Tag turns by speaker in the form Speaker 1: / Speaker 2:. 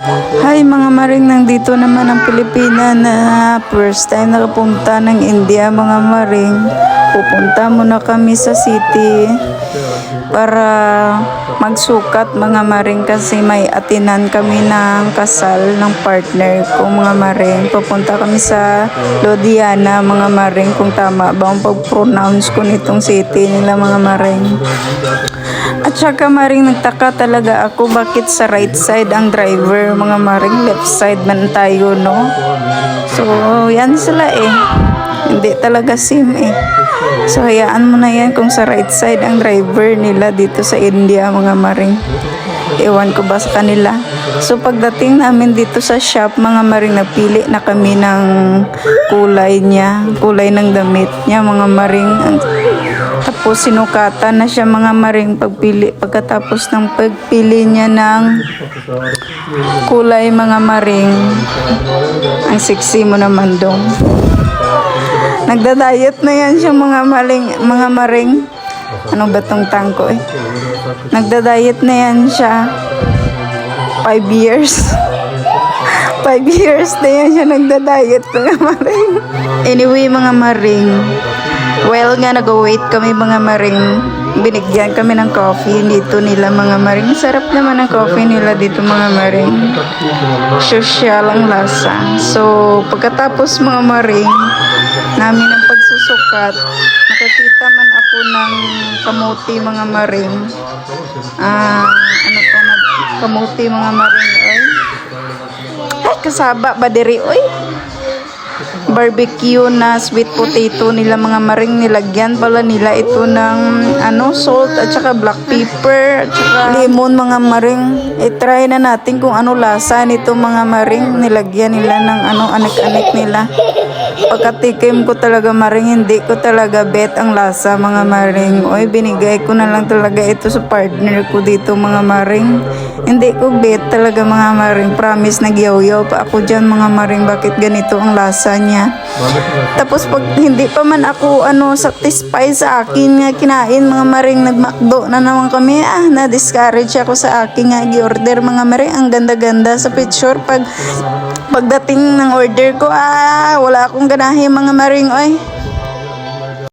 Speaker 1: Hi mga maring, nandito naman ang Pilipina na first time nakapunta ng India mga maring. Pupunta muna kami sa city para magsukat mga maring kasi may atinan kami ng kasal ng partner ko mga maring. Pupunta kami sa Ludhiana mga maring, kung tama ba ang pag-pronounce ko nitong city nila mga maring. At saka maring nagtaka talaga ako bakit sa right side ang driver mga maring, left side man tayo no. So yan sila eh, hindi talaga same eh. So hayaan mo na yan kung sa right side ang driver nila dito sa India mga maring. Ewan ko ba sa kanila. So pagdating namin dito sa shop mga maring, napili na kami ng kulay niya, kulay ng damit niya mga maring. Tapos sinukatan na siya mga maring pagkatapos ng pagpili niya ng kulay mga maring. Ang sexy mo naman dong. Nagda-diet na yan siya mga maring. Ano ba tong tangko eh? Nagda-diet na yan siya. 5 years. 5 years na yan siya nagda-diet mga maring. Anyway mga maring, well nga nag-wait kami mga maring, binigyan kami ng coffee dito nila mga maring. Sarap naman ang coffee nila dito mga maring, social ang lasa. So pagkatapos mga maring namin ang pagsusukat, nakakita man ako ng kamuti mga maring. Ano to na kamuti mga maring oy, ay kasaba ba diri oy, barbecue na sweet potato nila mga maring. Nilagyan pala nila ito ng salt at saka black pepper at saka lemon mga maring. I-try na natin kung ano lasa nito mga maring. Nilagyan nila ng anik-anik nila. Pagkatikim ko talaga maring, hindi ko talaga bet ang lasa mga maring. Oy, binigay ko na lang talaga ito sa partner ko dito mga maring. Hindi ko bet talaga mga maring. Promise, nagyaw-yaw pa ako dyan mga maring, bakit ganito ang lasa niya. Tapos pag hindi pa man ako satisfied sa akin nga kinain mga maring, nagmakdo na naman kami. Na-discourage ako sa akin nga gi-order mga maring. Ang ganda-ganda sa picture. Pagdating ng order ko, wala akong ganahe mga maring oy.